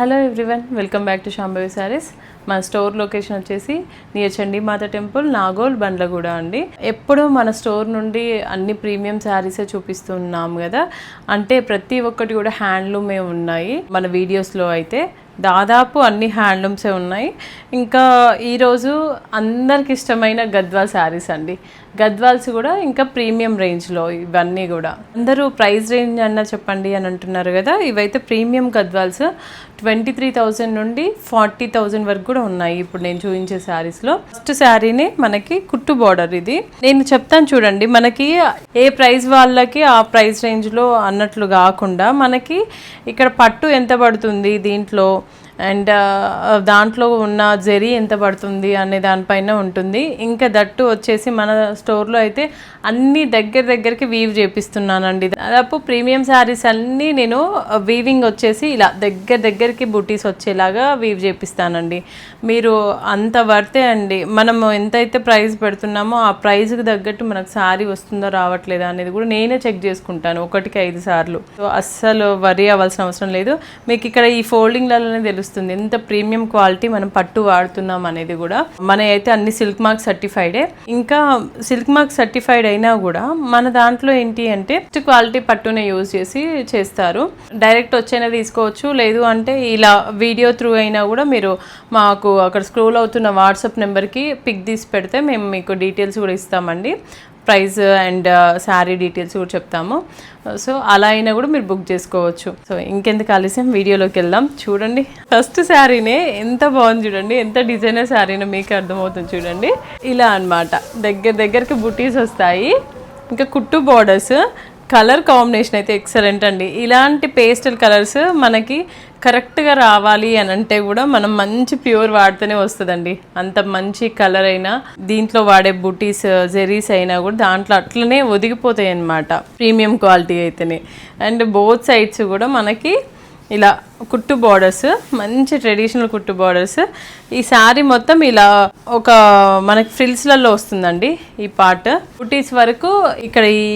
Hello everyone, welcome back to Shambhavi saris. మన store location వచ్చేసి near Chandimata temple, Nagole, Bandlaguda అండి. ఎప్పుడు మన స్టోర్ నుండి అన్ని ప్రీమియం శారీసే చూపిస్తున్నాము కదా, అంటే ప్రతి ఒక్కటి కూడా హ్యాండ్లూమే ఉన్నాయి. మన వీడియోస్లో అయితే దాదాపు అన్ని హ్యాండ్లూమ్సే ఉన్నాయి. ఇంకా ఈరోజు అందరికి ఇష్టమైన గద్వాల్ శారీస్ అండి. గద్వాల్స్ కూడా ఇంకా ప్రీమియం రేంజ్లో ఇవన్నీ కూడా. అందరూ ప్రైస్ రేంజ్ అన్న చెప్పండి అని అంటున్నారు కదా, ఇవైతే ప్రీమియం గద్వాల్స్ 23,000 నుండి 40,000 వరకు కూడా ఉన్నాయి ఇప్పుడు నేను చూపించే శారీస్లో. ఫస్ట్ శారీని మనకి కుట్టు బార్డర్, ఇది నేను చెప్తాను చూడండి. మనకి ఏ ప్రైస్ వాళ్ళకి ఆ ప్రైస్ రేంజ్లో అన్నట్లు కాకుండా మనకి ఇక్కడ పట్టు ఎంత పడుతుంది దీంట్లో అండ్ దాంట్లో ఉన్న జరీ ఎంత పడుతుంది అనే దానిపైన ఉంటుంది. ఇంకా దట్టు వచ్చేసి మన స్టోర్లో అయితే అన్ని దగ్గరికి వీవ్ చేపిస్తున్నానండి. దాదాపు ప్రీమియం శారీస్ అన్నీ నేను వీవింగ్ వచ్చేసి ఇలా దగ్గరికి బుటీస్ వచ్చేలాగా వీవ్ చేపిస్తానండి. మీరు అంత వర్తే అండి. మనము ఎంతైతే ప్రైస్ పెడుతున్నామో ఆ ప్రైస్కి తగ్గట్టు మనకు శారీ వస్తుందో రావట్లేదా అనేది కూడా నేనే చెక్ చేసుకుంటాను 1-5 సార్లు. సో అస్సలు వరీ అవ్వాల్సిన అవసరం లేదు. మీకు ఇక్కడ ఈ ఫోల్డింగ్లలోనే తెలుస్తుంది ఎంత ప్రీమియం క్వాలిటీ మనం పట్టు వాడుతున్నాం అనేది కూడా. మన అయితే అన్ని సిల్క్ మార్క్ సర్టిఫైడే. ఇంకా సిల్క్ మార్క్ సర్టిఫైడ్ అయినా కూడా మన దాంట్లో ఏంటి అంటే క్వాలిటీ పట్టునే యూజ్ చేసి చేస్తారు. డైరెక్ట్ వచ్చైనా తీసుకోవచ్చు, లేదు అంటే ఇలా వీడియో త్రూ అయినా కూడా మీరు మాకు అక్కడ స్క్రోల్ అవుతున్న వాట్సాప్ నెంబర్కి పిక్ తీసి పెడితే మేము మీకు డీటెయిల్స్ కూడా ఇస్తామండి. ప్రైస్ అండ్ శారీ డీటెయిల్స్ కూడా చెప్తాము. సో అలా అయినా కూడా మీరు బుక్ చేసుకోవచ్చు. సో ఇంకెందుకు ఆలస్యం, వీడియోలోకి వెళ్దాం. చూడండి ఫస్ట్ శారీనే ఎంత బాగుంది చూడండి, ఎంత డిజైనర్ శారీనో మీకు అర్థమవుతుంది చూడండి. ఇలా అన్నమాట దగ్గరికి బుటీస్ వస్తాయి. ఇంకా కుట్టు బార్డర్స్, కలర్ కాంబినేషన్ అయితే ఎక్సలెంట్ అండి. ఇలాంటి పేస్టల్ కలర్స్ మనకి కరెక్ట్గా రావాలి అని అంటే కూడా మనం మంచి ప్యూర్ వాడితేనే వస్తుందండి. అంత మంచి కలర్ అయినా దీంట్లో వాడే బుటీస్ జెరీస్ అయినా కూడా దాంట్లో అట్లనే ఒదిగిపోతాయి అన్నమాట, ప్రీమియం క్వాలిటీ అయితేనే. అండ్ బోత్ సైడ్స్ కూడా మనకి ఇలా కుట్టు బార్డర్స్, మంచి ట్రెడిషనల్ కుట్టు బార్డర్స్. ఈ శారీ మొత్తం ఇలా ఒక మనకి ఫ్రిల్స్లలో వస్తుందండి. ఈ పార్ట్ బుటీస్ వరకు ఇక్కడ ఈ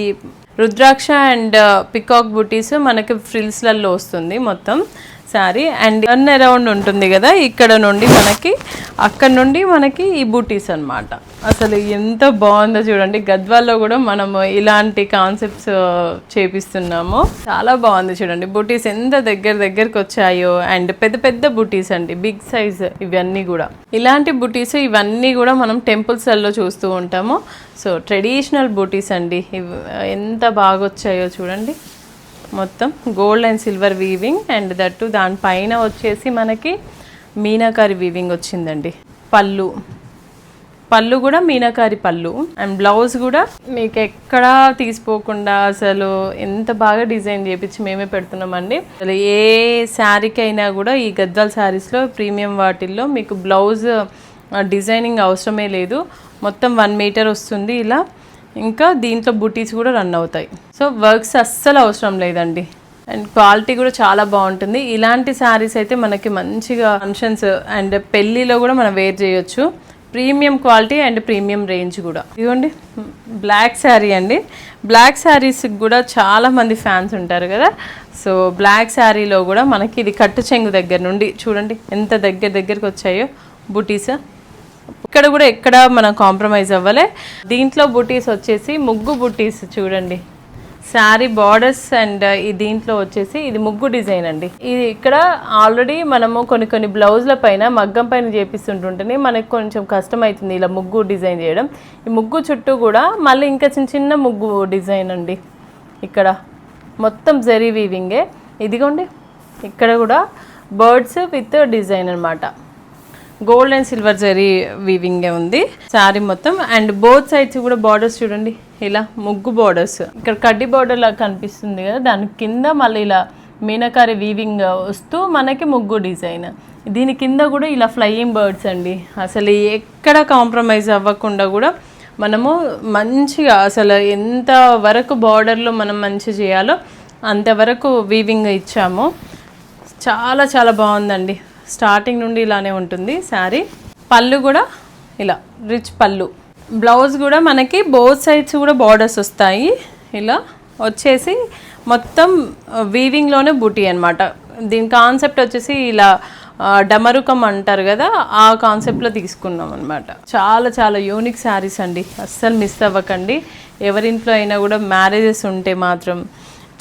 రుద్రాక్ష అండ్ పికాక్ బుటీస్ మనకి ఫ్రిల్స్లలో వస్తుంది మొత్తం శారీ. అండ్ టర్న్ అరౌండ్ ఉంటుంది కదా, ఇక్కడ నుండి మనకి అక్కడ నుండి మనకి ఈ బూటీస్ అన్నమాట. అసలు ఎంత బాగుందో చూడండి. గద్వాల్లో కూడా మనము ఇలాంటి కాన్సెప్ట్స్ చేపిస్తున్నాము. చాలా బాగుంది చూడండి. బూటీస్ ఎంత దగ్గరికి వచ్చాయో. అండ్ పెద్ద బూటీస్ అండి, బిగ్ సైజ్ ఇవన్నీ కూడా. ఇలాంటి బూటీస్ ఇవన్నీ కూడా మనం టెంపుల్స్లలో చూస్తూ ఉంటాము. సో ట్రెడిషనల్ బూటీస్ అండి, ఎంత బాగా వచ్చాయో చూడండి. మొత్తం gold and silver weaving and that దానిపైన వచ్చేసి మనకి మీనాకారి వీవింగ్ వచ్చిందండి. పళ్ళు కూడా మీనాకారి పళ్ళు. అండ్ బ్లౌజ్ కూడా మీకు ఎక్కడా తీసిపోకుండా అసలు ఎంత బాగా డిజైన్ చేయించి మేమే పెడుతున్నామండి. అసలు ఏ శారీకి అయినా కూడా ఈ గద్వాల్ శారీస్లో ప్రీమియం వాటిల్లో మీకు బ్లౌజ్ డిజైనింగ్ అవసరమే లేదు. మొత్తం 1 మీటర్ వస్తుంది ఇలా. ఇంకా దీంట్లో బుటీస్ కూడా రన్ అవుతాయి. సో వర్క్స్ అస్సలు అవసరం లేదండి. అండ్ క్వాలిటీ కూడా చాలా బాగుంటుంది. ఇలాంటి శారీస్ అయితే మనకి మంచిగా ఫంక్షన్స్ అండ్ పెళ్ళిలో కూడా మనం వేర్ చేయొచ్చు. Premium quality and premium range కూడా. ఇదిగోండి బ్లాక్ శారీ అండి. బ్లాక్ శారీస్కి కూడా చాలా మంది ఫ్యాన్స్ ఉంటారు కదా. సో బ్లాక్ శారీలో కూడా మనకి ఇది కట్టు చెంగు దగ్గర నుండి చూడండి ఎంత దగ్గరికి వచ్చాయో బుటీస్. ఇక్కడ కూడా ఎక్కడ మనం కాంప్రమైజ్ అవ్వలే. దీంట్లో బుటీస్ వచ్చేసి ముగ్గు బుటీస్ చూడండి. శారీ బార్డర్స్ అండ్ ఈ దీంట్లో వచ్చేసి ఇది ముగ్గు డిజైన్ అండి. ఇది ఇక్కడ ఆల్రెడీ మనము కొన్ని బ్లౌజ్ల పైన మగ్గం పైన చేపిస్తుంటుంటేనే మనకు కొంచెం కష్టం అవుతుంది ఇలా ముగ్గు డిజైన్ చేయడం. ఈ ముగ్గు చుట్టూ కూడా మళ్ళీ ఇంకా చిన్న ముగ్గు డిజైన్ అండి. ఇక్కడ మొత్తం జరీ వీవింగే. ఇదిగోండి ఇక్కడ కూడా బర్డ్స్ విత్ డిజైన్ అన్నమాట. గోల్డ్ అండ్ సిల్వర్ జరీ వీవింగే ఉంది శారీ మొత్తం. అండ్ బోత్ సైడ్స్ కూడా బార్డర్స్ చూడండి, ఇలా ముగ్గు బార్డర్స్. ఇక్కడ కడ్డీ బార్డర్ లాగా కనిపిస్తుంది కదా, దాని కింద మళ్ళీ ఇలా మీనాకారి వీవింగ్ వస్తూ మనకి ముగ్గు డిజైన్. దీని కింద కూడా ఇలా ఫ్లయింగ్ బర్డ్స్ అండి. అసలు ఎక్కడ కాంప్రమైజ్ అవ్వకుండా కూడా మనము మంచిగా అసలు ఎంత వరకు బార్డర్లో మనం మంచి చేయాలో అంతవరకు వీవింగ్ ఇచ్చాము. చాలా బాగుందండి. స్టార్టింగ్ నుండి ఇలానే ఉంటుంది శారీ. పళ్ళు కూడా ఇలా రిచ్ పళ్ళు. బ్లౌజ్ కూడా మనకి బోత్ సైడ్స్ కూడా బార్డర్స్ వస్తాయి. ఇలా వచ్చేసి మొత్తం వీవింగ్లోనే బూటీ అనమాట. దీని కాన్సెప్ట్ వచ్చేసి ఇలా డమరుకం అంటారు కదా, ఆ కాన్సెప్ట్లో తీసుకున్నాం అనమాట. చాలా చాలా యూనిక్ శారీస్ అండి, అస్సలు మిస్ అవ్వకండి. ఎవరింట్లో అయినా కూడా మ్యారేజెస్ ఉంటే మాత్రం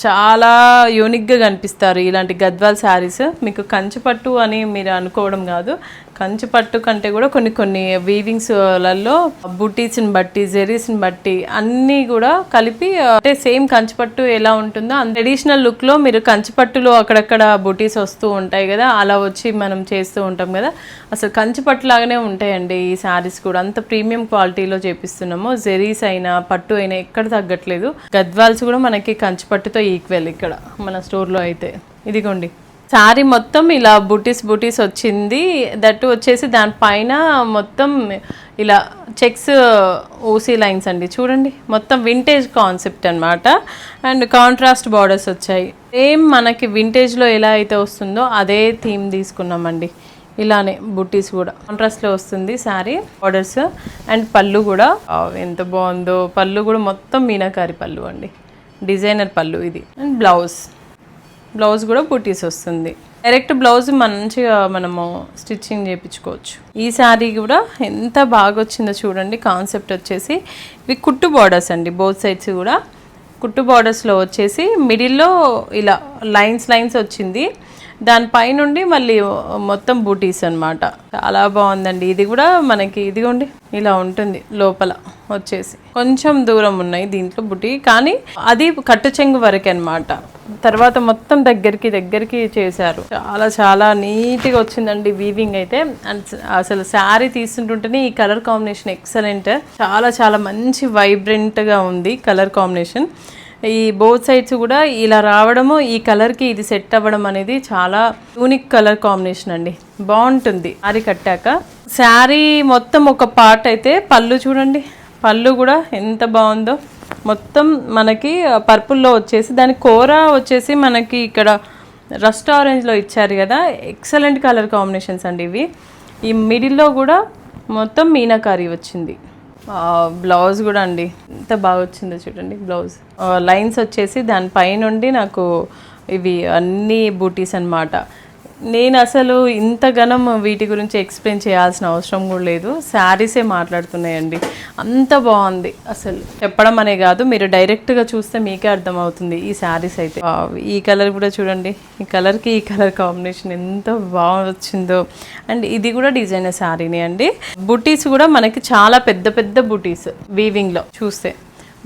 చాలా యూనిక్గా కనిపిస్తారు ఇలాంటి గద్వాల్ శారీస్. మీకు కంచిపట్టు అని మీరు అనుకోవడం కాదు, కంచిపట్టు కంటే కూడా కొన్ని కొన్ని వీవింగ్స్లలో బుటీస్ని బట్టి, జెరీస్ని బట్టి అన్నీ కూడా కలిపి, అంటే సేమ్ కంచిపట్టు ఎలా ఉంటుందో అంత ట్రెడిషనల్ లుక్లో మీరు కంచిపట్టులో అక్కడక్కడ బుటీస్ వస్తూ ఉంటాయి కదా, అలా వచ్చి మనం చేస్తూ ఉంటాం కదా, అసలు కంచిపట్టు లాగానే ఉంటాయండి ఈ శారీస్ కూడా. అంత ప్రీమియం క్వాలిటీలో చేపిస్తున్నాము. జెరీస్ అయినా పట్టు అయినా ఎక్కడ తగ్గట్లేదు. గద్వాల్స్ కూడా మనకి కంచిపట్టుతో ఈక్వల్ ఇక్కడ మన స్టోర్లో అయితే. ఇదిగోండి శారీ మొత్తం ఇలా బుటీస్ వచ్చింది. దట్టు వచ్చేసి దానిపైన మొత్తం ఇలా చెక్స్ ఊసీ లైన్స్ అండి, చూడండి మొత్తం వింటేజ్ కాన్సెప్ట్ అనమాట. అండ్ కాంట్రాస్ట్ బార్డర్స్ వచ్చాయి. సేమ్ మనకి వింటేజ్లో ఎలా అయితే వస్తుందో అదే థీమ్ తీసుకున్నామండి. ఇలానే బుటీస్ కూడా కాంట్రాస్ట్లో వస్తుంది శారీ బార్డర్స్. అండ్ పళ్ళు కూడా ఎంత బాగుందో, పళ్ళు కూడా మొత్తం మీనాకారి పళ్ళు అండి, డిజైనర్ పళ్ళు ఇది. అండ్ బ్లౌజ్ కూడా బుటీస్ వస్తుంది. డైరెక్ట్ బ్లౌజ్ మంచిగా మనము స్టిచ్చింగ్ చేయించుకోవచ్చు. ఈ శారీ కూడా ఎంత బాగా వచ్చిందో చూడండి. కాన్సెప్ట్ వచ్చేసి ఇవి కుట్టు బార్డర్స్ అండి, బోత్ సైడ్స్ కూడా కుట్టు బార్డర్స్లో వచ్చేసి మిడిల్లో ఇలా లైన్స్ వచ్చింది. దానిపైనుండి మళ్ళీ మొత్తం బూటీస్ అనమాట. చాలా బాగుందండి. ఇది కూడా మనకి ఇదిగోండి ఇలా ఉంటుంది. లోపల వచ్చేసి కొంచెం దూరం ఉన్నాయి దీంట్లో బుటీ, కానీ అది కట్టు చెంగు వరకే అనమాట. తర్వాత మొత్తం దగ్గరికి చేశారు. చాలా చాలా నీట్గా వచ్చిందండి వీవింగ్ అయితే. అసలు శారీ తీసుకుంటుంటేనే ఈ కలర్ కాంబినేషన్ ఎక్సలెంట్. చాలా చాలా మంచి వైబ్రెంట్గా ఉంది కలర్ కాంబినేషన్. ఈ బోత్ సైడ్స్ కూడా ఇలా రావడము, ఈ కలర్కి ఇది సెట్ అవ్వడం అనేది చాలా యూనిక్ కలర్ కాంబినేషన్ అండి, బాగుంటుంది. శారీ కట్టాక శారీ మొత్తం ఒక పార్ట్ అయితే పళ్ళు చూడండి, పళ్ళు కూడా ఎంత బాగుందో. మొత్తం మనకి పర్పుల్లో వచ్చేసి దాని కూర వచ్చేసి మనకి ఇక్కడ రస్ట్ ఆరెంజ్లో ఇచ్చారు కదా, ఎక్సలెంట్ కలర్ కాంబినేషన్స్ అండి ఇవి. ఈ మిడిల్లో కూడా మొత్తం మీనాకారి వచ్చింది. బ్లౌజ్ కూడా అండి ఎంత బాగా వచ్చిందో చూడండి. బ్లౌజ్ లైన్స్ వచ్చేసి దానిపైనుండి నాకు ఇవి అన్ని బూటీస్ అన్నమాట. నేను అసలు ఇంతగానం వీటి గురించి ఎక్స్ప్లెయిన్ చేయాల్సిన అవసరం కూడా లేదు, శారీసే మాట్లాడుతున్నాయండి. అంత బాగుంది అసలు, చెప్పడం అనే కాదు, మీరు డైరెక్ట్గా చూస్తే మీకే అర్థమవుతుంది ఈ శారీస్ అయితే. ఈ కలర్ కూడా చూడండి, ఈ కలర్కి ఈ కలర్ కాంబినేషన్ ఎంత బాగా వచ్చిందో. అండ్ ఇది కూడా డిజైనర్ శారీనే అండి. బుటీస్ కూడా మనకి చాలా పెద్ద పెద్ద బుటీస్ వీవింగ్లో చూస్తే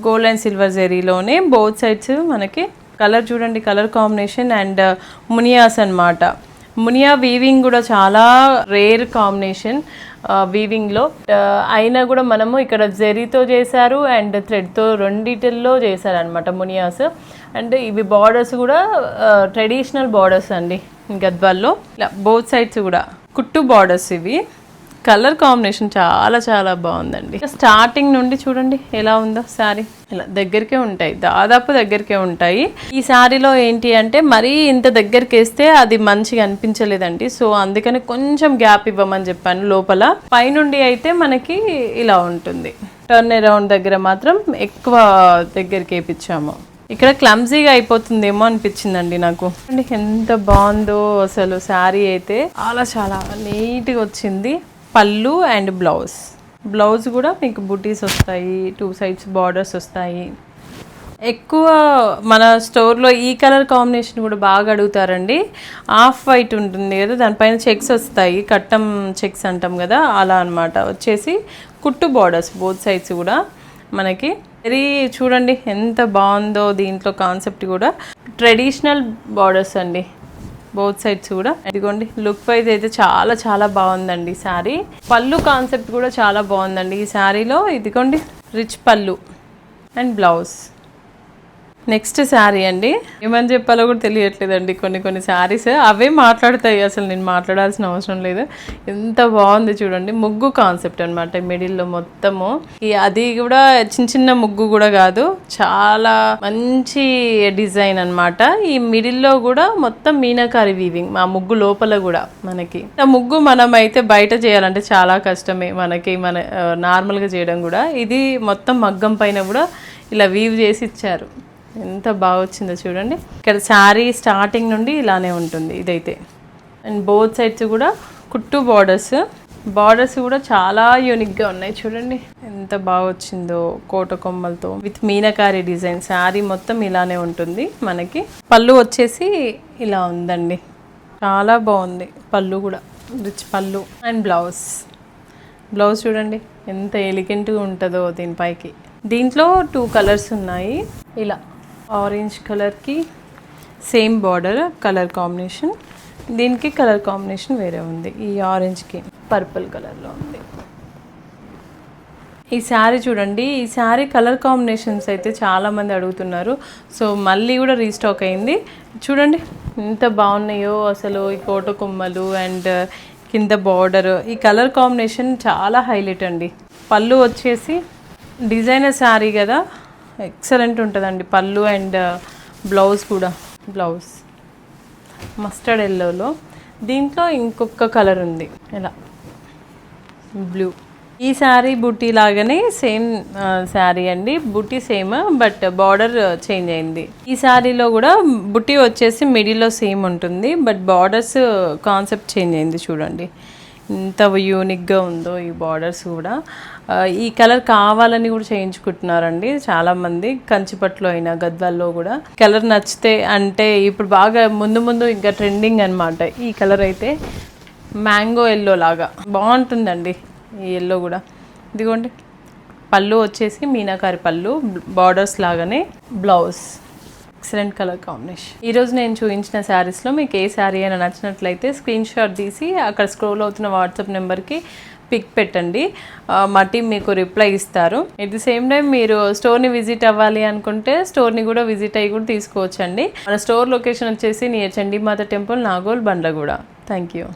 గోల్డ్ అండ్ సిల్వర్ జెరీలోనే బోత్ సైడ్స్ మనకి కలర్ చూడండి, కలర్ కాంబినేషన్. అండ్ మునియాస్ అన్నమాట. మునియా వీవింగ్ కూడా చాలా రేర్ కాంబినేషన్ వీవింగ్లో అయినా కూడా మనము ఇక్కడ జెరీతో చేశారు అండ్ థ్రెడ్తో రెండిటిల్లో చేశారు అనమాట మునియాస్. అండ్ ఇవి బార్డర్స్ కూడా ట్రెడిషనల్ బార్డర్స్ అండి గద్వాల్లో. ఇలా బోత్ సైడ్స్ కూడా కుట్టు బార్డర్స్. ఇవి కలర్ కాంబినేషన్ చాలా చాలా బాగుందండి. స్టార్టింగ్ నుండి చూడండి ఎలా ఉందో శారీ. ఇలా దగ్గరికే ఉంటాయి, దాదాపు దగ్గరికే ఉంటాయి. ఈ శారీలో ఏంటి అంటే మరీ ఇంత దగ్గరికి వేస్తే అది మంచిగా అనిపించలేదండి, సో అందుకని కొంచెం గ్యాప్ ఇవ్వమని చెప్పాను లోపల. పైనుండి అయితే మనకి ఇలా ఉంటుంది, టర్న్ అరౌండ్ దగ్గర మాత్రం ఎక్కువ దగ్గరికి వేయించాము. ఇక్కడ క్లమ్జీగా అయిపోతుందేమో అనిపించిందండి నాకు. ఎంత బాగుందో అసలు శారీ అయితే, చాలా చాలా నీట్గా వచ్చింది. పళ్ళు అండ్ బ్లౌజ్ కూడా మీకు బుటీస్ వస్తాయి, 2 సైడ్స్ బార్డర్స్ వస్తాయి. ఎక్కువ మన స్టోర్లో ఈ కలర్ కాంబినేషన్ కూడా బాగా అడుగుతారండి. ఆఫ్ వైట్ ఉంటుంది కదా, దానిపైన చెక్స్ వస్తాయి, కట్టం చెక్స్ అంటాం కదా, అలా అనమాట. వచ్చేసి కుట్టు బార్డర్స్ బోత్ సైడ్స్ కూడా మనకి. వెరీ చూడండి ఎంత బాగుందో. దీంట్లో కాన్సెప్ట్ కూడా ట్రెడిషనల్ బార్డర్స్ అండి బోత్ సైడ్స్ కూడా. ఇదిగోండి లుక్ వైజ్ అయితే చాలా చాలా బాగుందండి శారీ. పళ్ళు కాన్సెప్ట్ కూడా చాలా బాగుందండి ఈ శారీలో. ఇదిగోండి రిచ్ పళ్ళు అండ్ బ్లౌజ్. నెక్స్ట్ శారీ అండి, ఏమని చెప్పాలో కూడా తెలియట్లేదండి. కొన్ని శారీస్ అవే మాట్లాడతాయి, అసలు నేను మాట్లాడాల్సిన అవసరం లేదు. ఎంత బాగుంది చూడండి. ముగ్గు కాన్సెప్ట్ అనమాట మిడిల్లో మొత్తము. అది కూడా చిన్న ముగ్గు కూడా కాదు, చాలా మంచి డిజైన్ అనమాట. ఈ మిడిల్లో కూడా మొత్తం మీనాకారి వీవింగ్. మా ముగ్గు లోపల కూడా మనకి ముగ్గు మనం అయితే బయట చేయాలంటే చాలా కష్టమే మనకి, మన నార్మల్గా చేయడం కూడా. ఇది మొత్తం మగ్గం పైన కూడా ఇలా వీవ్ చేసి ఇచ్చారు. ఎంత బాగా వచ్చిందో చూడండి. ఇక్కడ శారీ స్టార్టింగ్ నుండి ఇలానే ఉంటుంది ఇదైతే. అండ్ బోత్ సైడ్స్ కూడా కుట్టు బార్డర్స్ కూడా చాలా యూనిక్గా ఉన్నాయి చూడండి. ఎంత బాగా వచ్చిందో కోట కొమ్మలతో విత్ మీనకారి డిజైన్. శారీ మొత్తం ఇలానే ఉంటుంది మనకి. పళ్ళు వచ్చేసి ఇలా ఉందండి, చాలా బాగుంది. పళ్ళు కూడా రిచ్ పళ్ళు. అండ్ బ్లౌజ్ చూడండి ఎంత ఎలిగెంట్గా ఉంటుందో దీనిపైకి. దీంట్లో 2 కలర్స్ ఉన్నాయి. ఇలా ఆరెంజ్ కలర్కి సేమ్ బార్డర్ కలర్ కాంబినేషన్, దీనికి కలర్ కాంబినేషన్ వేరే ఉంది. ఈ ఆరెంజ్కి పర్పుల్ కలర్లో ఉంది. ఈ శారీ చూడండి, ఈ శారీ కలర్ కాంబినేషన్స్ అయితే చాలామంది అడుగుతున్నారు. సో మళ్ళీ కూడా రీస్టాక్ అయింది. చూడండి ఎంత బాగున్నాయో అసలు. ఈ కోట కొమ్మలు అండ్ కింద బార్డర్, ఈ కలర్ కాంబినేషన్ చాలా హైలైట్ అండి. పళ్ళు వచ్చేసి డిజైనర్ శారీ కదా, ఎక్సలెంట్ ఉంటుందండి పళ్ళు. అండ్ బ్లౌజ్ కూడా మస్టర్డ్ ఎల్లోలో. దీంట్లో ఇంకొక కలర్ ఉంది ఇలా బ్లూ. ఈ శారీ బుట్టి లాగానే సేమ్ శారీ అండి, బుట్టి సేమ్ బట్ బార్డర్ చేంజ్ అయింది. ఈ శారీలో కూడా బుట్టి వచ్చేసి మిడిల్లో సేమ్ ఉంటుంది బట్ బార్డర్స్ కాన్సెప్ట్ చేంజ్ అయింది. చూడండి ఎంత యూనిక్గా ఉందో ఈ బార్డర్స్ కూడా. ఈ కలర్ కావాలని కూడా చేయించుకుంటున్నారండి చాలామంది. కంచిపట్లో అయినా గద్వాల్లో కూడా కలర్ నచ్చితే, అంటే ఇప్పుడు బాగా ముందు ఇంకా ట్రెండింగ్ అనమాట ఈ కలర్ అయితే. మ్యాంగో ఎల్లో లాగా బాగుంటుందండి ఈ ఎల్లో కూడా. ఇదిగోండి పళ్ళు వచ్చేసి మీనాకారి పళ్ళు, బార్డర్స్ లాగానే బ్లౌజ్. Excellent colour combination. ఈరోజు నేను చూపించిన శారీస్లో మీకు ఏ శారీ అయినా నచ్చినట్లయితే స్క్రీన్ షాట్ తీసి అక్కడ స్క్రోల్ అవుతున్న వాట్సాప్ నెంబర్కి పిక్ పెట్టండి. మా టీం మీకు రిప్లై ఇస్తారు. ఎట్ ది సేమ్ టైం మీరు స్టోర్ని విజిట్ అవ్వాలి అనుకుంటే స్టోర్ని కూడా విజిట్ అయ్యి కూడా తీసుకోవచ్చండి. మన స్టోర్ లొకేషన్ వచ్చేసి near Chandimata temple, Nagole, Bandlaguda. Thank you.